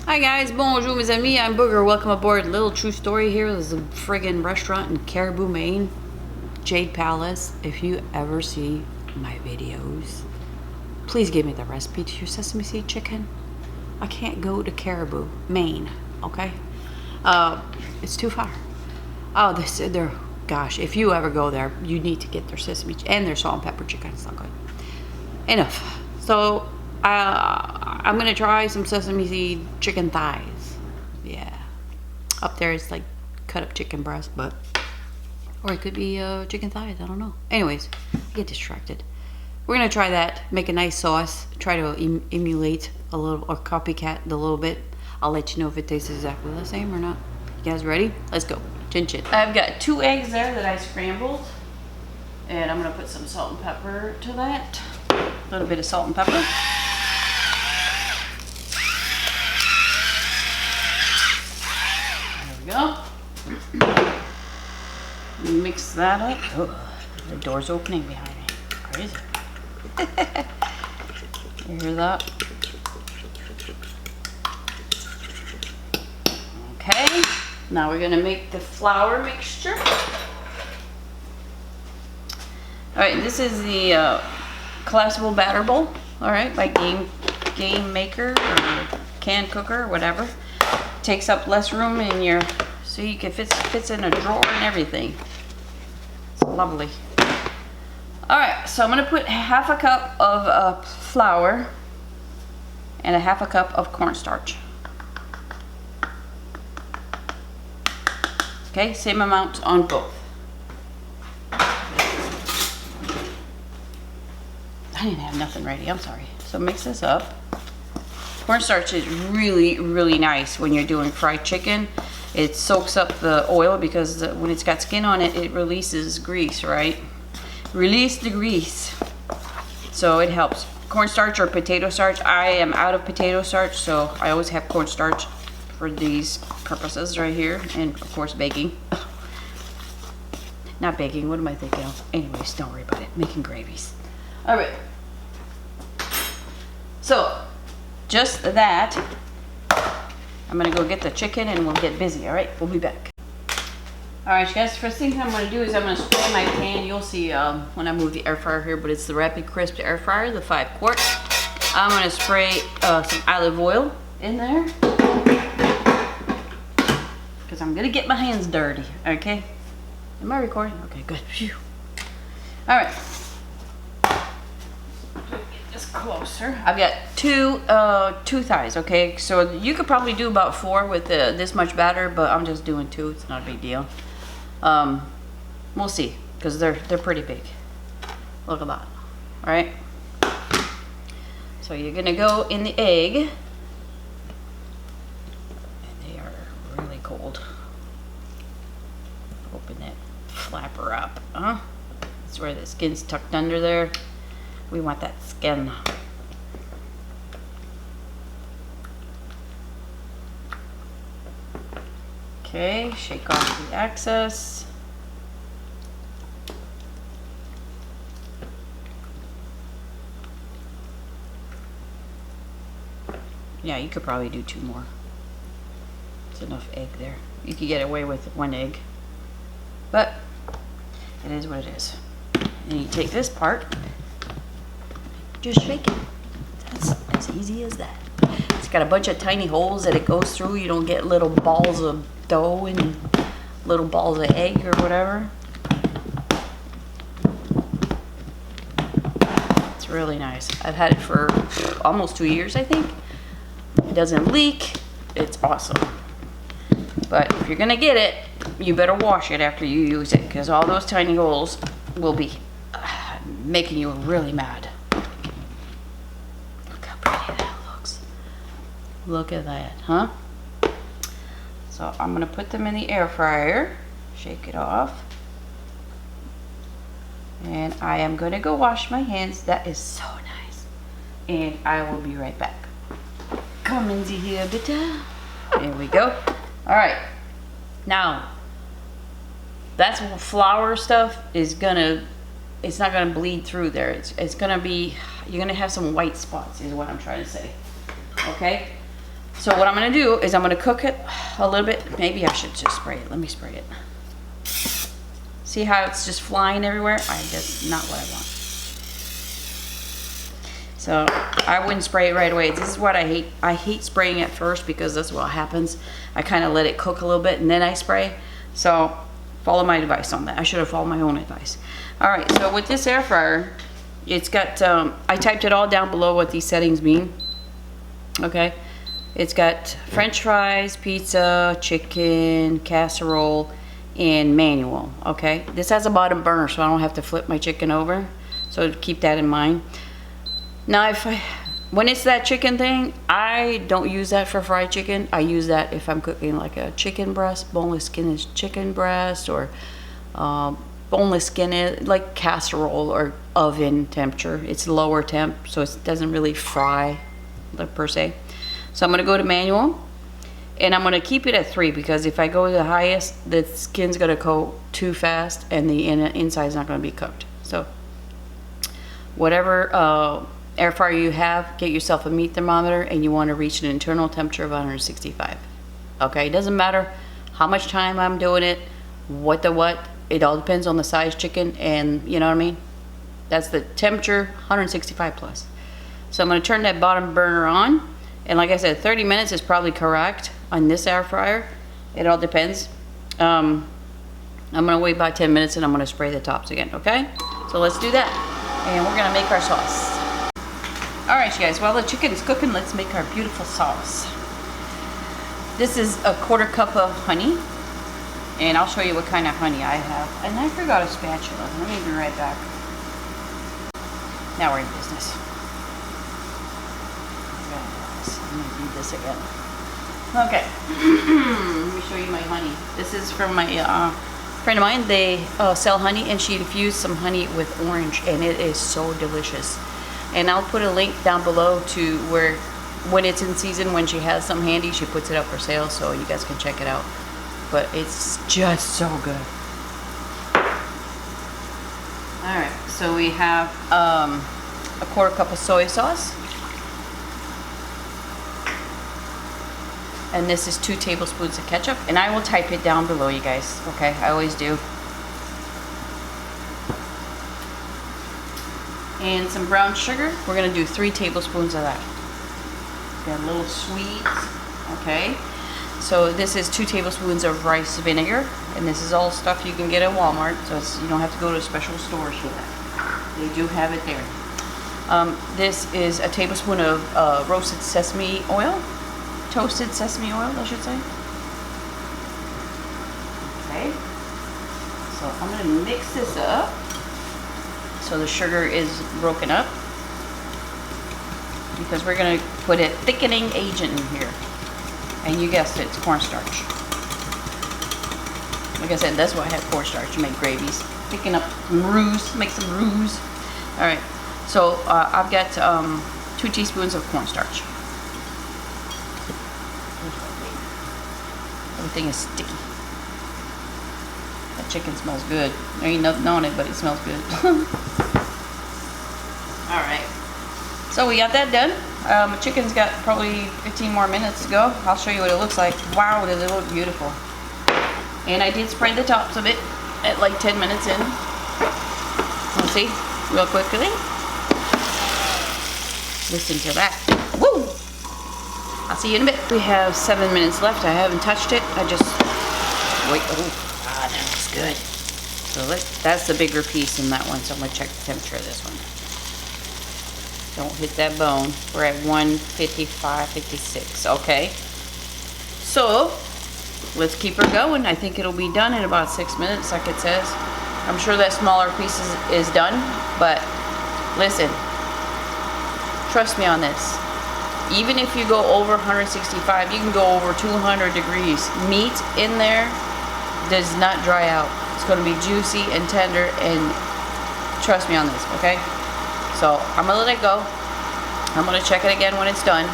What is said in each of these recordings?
Hi guys, bonjour mes amis, I'm Booger. Welcome aboard. Little true story here. There's a friggin' restaurant in Caribou, Maine, Jade Palace. If you ever see my videos, please give me the recipe to your sesame seed chicken. I can't go to Caribou, Maine, okay? It's too far. Oh, they're, gosh, if you ever go there, you need to get their sesame and their salt and pepper chicken. It's not good. Enough. So, I'm gonna try some sesame seed chicken thighs. Yeah. Up there it's like cut up chicken breast, but, or it could be chicken thighs, I don't know. Anyways, I get distracted. We're gonna try that, make a nice sauce, try to emulate a little, or copycat a little bit. I'll let you know if it tastes exactly the same or not. You guys ready? Let's go. Chin chin. I've got 2 eggs there that I scrambled, and I'm gonna put some salt and pepper to that. A little bit of salt and pepper. Go. Mix that up. Oh, the door's opening behind me. Crazy. You hear that? Okay. Now we're gonna make the flour mixture. All right. This is the collapsible batter bowl. All right, by Game Maker or Can Cooker, whatever. Takes up less room in your, so you can fits in a drawer and everything. It's lovely. All right, so I'm gonna put half a cup of flour and a half a cup of cornstarch. Okay, same amount on both. I didn't have nothing ready, I'm sorry. So mix this up. Cornstarch is really, really nice when you're doing fried chicken. It soaks up the oil because when it's got skin on it, it releases grease, right? Release the grease. So it helps. Cornstarch or potato starch. I am out of potato starch, so I always have cornstarch for these purposes right here. And of course, baking. Not baking, what am I thinking of? Anyways, don't worry about it. Making gravies. All right. So, just that, I'm gonna go get the chicken and we'll get busy, all right? We'll be back. All right, you guys, first thing I'm gonna do is I'm gonna spray my pan. You'll see when I move the air fryer here, but it's the Rapid Crisp air fryer, the 5 quart. I'm gonna spray some olive oil in there because I'm gonna get my hands dirty, okay? Am I recording? Okay, good. Phew. All right. Closer. I've got two thighs, okay? So you could probably do about 4 with this much batter, but I'm just doing 2. It's not a big deal. We'll see, because they're pretty big. Look at that. All right. So you're gonna go in the egg, and they are really cold. Open that flapper up, huh? That's where the skin's tucked under there. We want that skin. Okay, shake off the excess. Yeah, you could probably do 2 more. It's enough egg there. You could get away with 1 egg. But it is what it is. And you take this part, just shake it. That's as easy as that. It's got a bunch of tiny holes that it goes through. You don't get little balls of dough and little balls of egg or whatever. It's really nice. I've had it for almost 2 years, I think. It doesn't leak. It's awesome. But if you're gonna get it, you better wash it after you use it, because all those tiny holes will be making you really mad. Look at that, huh? So I'm gonna put them in the air fryer, shake it off, and I am gonna go wash my hands. That is so nice. And I will be right back. Come in here, bitte. There we go. All right. Now, that's flour stuff is gonna, it's not gonna bleed through there. It's gonna be, you're gonna have some white spots is what I'm trying to say. Okay? So what I'm gonna do is I'm gonna cook it a little bit. Maybe I should just spray it. Let me spray it. See how it's just flying everywhere? That's not what I want. So I wouldn't spray it right away. This is what I hate. I hate spraying it first because that's what happens. I kind of let it cook a little bit and then I spray. So follow my advice on that. I should have followed my own advice. All right, so with this air fryer, it's got, I typed it all down below what these settings mean. Okay. It's got French fries, pizza, chicken, casserole, and manual. Okay. This has a bottom burner, so I don't have to flip my chicken over. So keep that in mind. Now, when it's that chicken thing, I don't use that for fried chicken. I use that if I'm cooking like a chicken breast, boneless skin chicken breast, or boneless skin, like casserole or oven temperature. It's lower temp, so it doesn't really fry per se. So I'm going to go to manual, and I'm going to keep it at 3 because if I go to the highest, the skin's going to coat too fast and the inside is not going to be cooked. So whatever air fryer you have, get yourself a meat thermometer, and you want to reach an internal temperature of 165. Okay, it doesn't matter how much time I'm doing it, what. It all depends on the size chicken, and you know what I mean? That's the temperature, 165 plus. So I'm going to turn that bottom burner on. And like I said, 30 minutes is probably correct on this air fryer. It all depends. I'm gonna wait about 10 minutes and I'm gonna spray the tops again, okay? So let's do that. And we're gonna make our sauce. All right, you guys, while the chicken is cooking, let's make our beautiful sauce. This is a 1/4 cup of honey. And I'll show you what kind of honey I have. And I forgot a spatula. Let me be right back. Now we're in business. I'm gonna do this again. Okay. Let me show you my honey. This is from my friend of mine. They sell honey, and she infused some honey with orange, and it is so delicious. And I'll put a link down below to where, when it's in season, when she has some handy, she puts it up for sale, so you guys can check it out. But it's just so good. All right. So we have a 1/4 cup of soy sauce. And this is 2 tablespoons of ketchup. And I will type it down below, you guys. Okay, I always do. And some brown sugar. We're gonna do 3 tablespoons of that. Got a little sweet. Okay. So this is 2 tablespoons of rice vinegar. And this is all stuff you can get at Walmart. So you don't have to go to special stores for that. They do have it there. This is a tablespoon of roasted sesame oil. Toasted sesame oil, I should say. Okay. So I'm going to mix this up so the sugar is broken up, because we're going to put a thickening agent in here. And you guessed it, it's cornstarch. Like I said, that's why I have cornstarch. You make gravies. Thicken up some roux, make some roux. All right. So I've got 2 teaspoons of cornstarch. Everything is sticky. That chicken smells good. There ain't nothing on it, but it smells good. Alright. So we got that done. The chicken's got probably 15 more minutes to go. I'll show you what it looks like. Wow, does it look beautiful. And I did spray the tops of it at like 10 minutes in. Let's see, real quickly. Listen to that. Woo! I'll see you in a bit. We have 7 minutes left. I haven't touched it. I just wait. Oh, that looks good. So that's the bigger piece in that one. So I'm gonna check the temperature of this one. Don't hit that bone. We're at 155, 56. Okay. So let's keep her going. I think it'll be done in about 6 minutes, like it says. I'm sure that smaller piece is done, but listen. Trust me on this. Even if you go over 165, you can go over 200 degrees. Meat in there does not dry out. It's going to be juicy and tender, and trust me on this, okay? So I'm going to let it go. I'm going to check it again when it's done.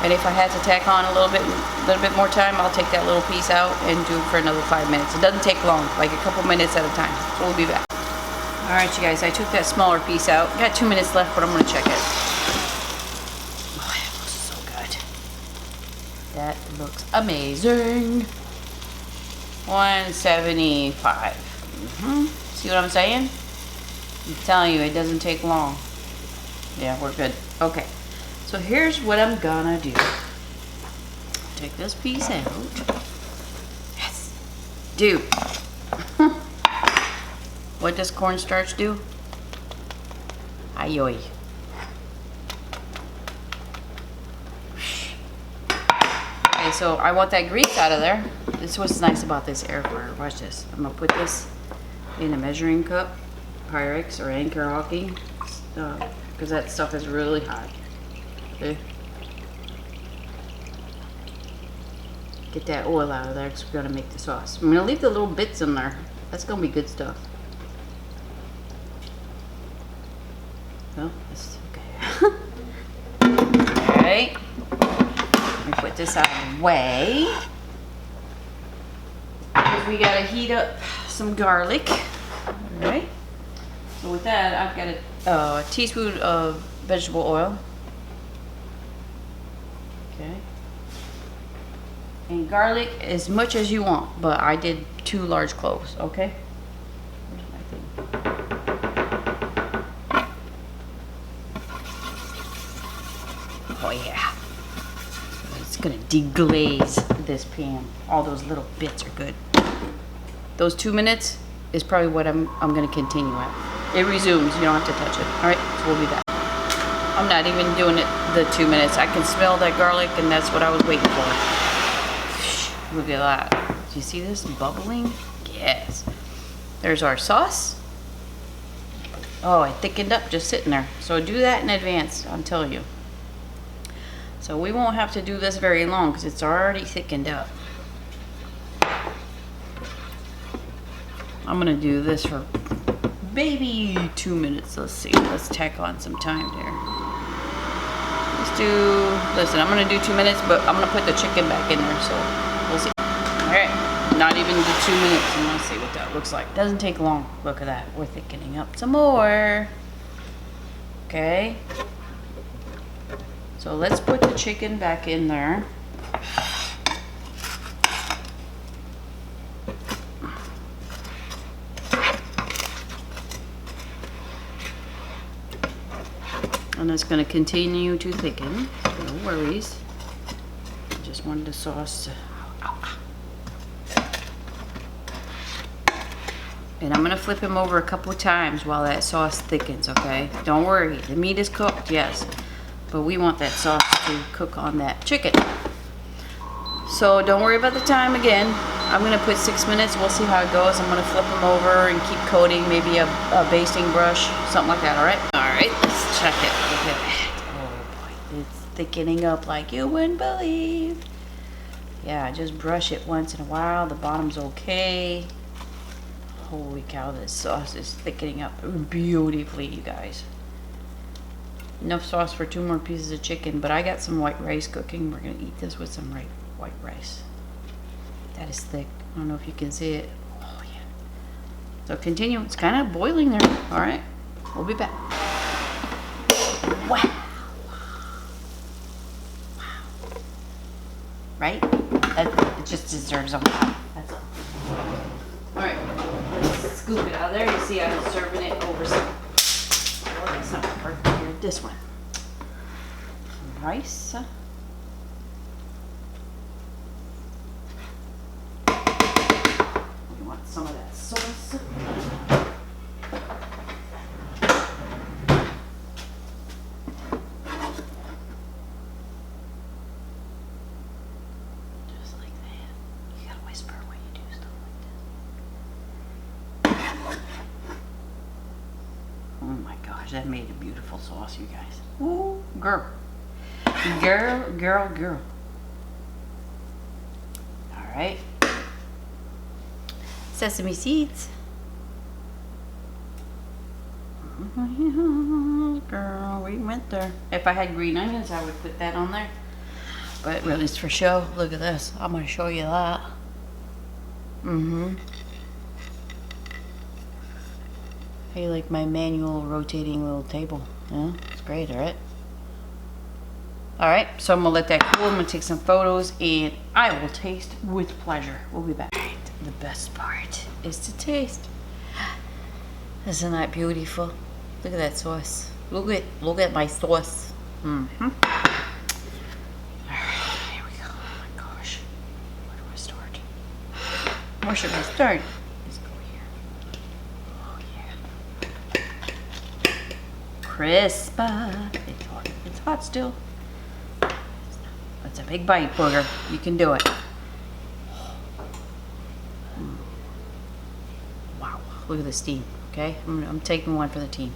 And if I had to tack on a little bit more time, I'll take that little piece out and do it for another 5 minutes. It doesn't take long, like a couple minutes at a time. So we'll be back. All right, you guys, I took that smaller piece out. Got 2 minutes left, but I'm going to check it. that looks amazing. 175. See what I'm saying? I'm telling you, it doesn't take long. Yeah, we're good. Okay, so here's what I'm gonna do. Take this piece out. Yes. Dude. What does cornstarch do? Ayoy. Okay, so I want that grease out of there. This is what's nice about this air fryer. Watch this. I'm gonna put this in a measuring cup, Pyrex or Anchor Hockey, because that stuff is really hot. Okay. Get that oil out of there because we're gonna make the sauce. I'm gonna leave the little bits in there. That's gonna be good stuff. Well, that's okay. Alright. Let me put this out of the way. We gotta heat up some garlic. Alright. So with that, I've got a teaspoon of vegetable oil. Okay. And garlic as much as you want, but I did 2 large cloves, okay? Where's my thing? Oh yeah. It's gonna deglaze this pan. All those little bits are good. Those 2 minutes is probably what I'm gonna continue at. It resumes, you don't have to touch it. All right, so we'll be back. I'm not even doing it the 2 minutes. I can smell that garlic and that's what I was waiting for. Look at that. Do you see this bubbling? Yes. There's our sauce. Oh, it thickened up just sitting there. So do that in advance, I'll tell you. So we won't have to do this very long because it's already thickened up. I'm gonna do this for maybe 2 minutes. Let's see. Let's tack on some time there. Listen, I'm gonna do 2 minutes, but I'm gonna put the chicken back in there, so we'll see. Alright, not even the 2 minutes. I'm gonna see what that looks like. Doesn't take long. Look at that. We're thickening up some more. Okay. So let's put the chicken back in there. And it's going to continue to thicken. No worries. I just wanted the sauce to... And I'm going to flip him over a couple of times while that sauce thickens, okay? Don't worry. The meat is cooked, yes. But we want that sauce to cook on that chicken. So don't worry about the time again. I'm going to put 6 minutes. We'll see how it goes. I'm going to flip them over and keep coating, maybe a basting brush, something like that, all right? All right, let's check it. Look at that. Oh, boy. It's thickening up like you wouldn't believe. Yeah, just brush it once in a while. The bottom's okay. Holy cow, this sauce is thickening up beautifully, you guys. Enough sauce for 2 more pieces of chicken, but I got some white rice cooking. We're going to eat this with some white rice. That is thick. I don't know if you can see it. Oh, yeah. So continue. It's kind of boiling there. All right. We'll be back. Wow. Wow. Right? It just deserves a wow. That's all. All right. Let's scoop it out of there. You see I'm serving it over some... Oh, that's not perfect here. This one. Some rice. We want some of that sauce. Just like that. You gotta whisper when you do stuff like this. Oh my gosh, that made a beautiful sauce, you guys. Ooh, girl. Girl, girl, girl. All right. Sesame seeds. Girl, we went there. If I had green onions, I would put that on there. But really, it's for show. Look at this. I'm going to show you that. Hey, like my manual rotating little table. Yeah, it's great, all right? All right, so I'm gonna let that cool. I'm gonna take some photos and I will taste with pleasure. We'll be back. Right, the best part is to taste. Isn't that beautiful? Look at that sauce. Look at my sauce. Mm-hmm. All right, here we go. Oh my gosh. Where do I start? Where should I start? Let's go here. Oh yeah. Crisp. It's hot. It's hot still. That's a big bite, booger. You can do it. Wow. Look at the steam. Okay, I'm taking one for the team.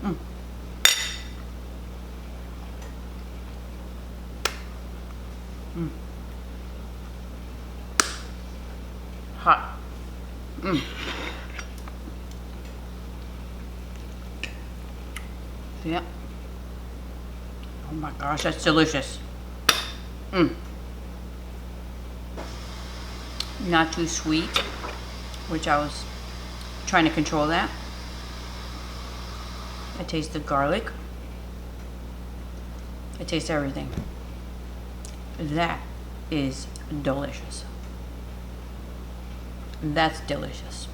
Mm. Mm. Hot. Mm. Yep. Oh my gosh, that's delicious. Mm. Not too sweet, which I was trying to control that. I taste the garlic. I taste everything. That is delicious. That's delicious.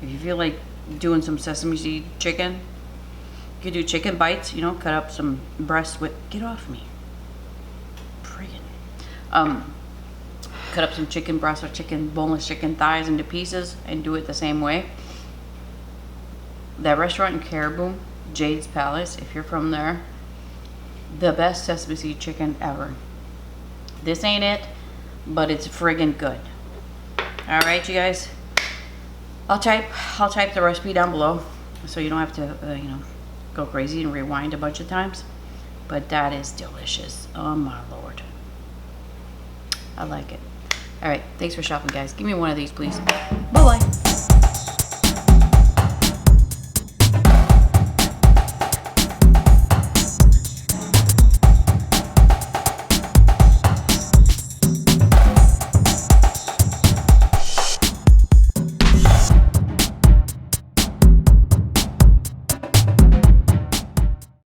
If you feel like doing some sesame seed chicken, you could do chicken bites, you know, cut up some breast with, get off me. Cut up some chicken breast or boneless chicken thighs into pieces and do it the same way. That restaurant in Caribou, Jade's Palace, if you're from there, the best sesame seed chicken ever. This ain't it, but it's friggin' good. All right, you guys. I'll type the recipe down below so you don't have to, you know, go crazy and rewind a bunch of times. But that is delicious. Oh my Lord. I like it. All right, thanks for shopping, guys. Give me one of these, please. Bye-bye.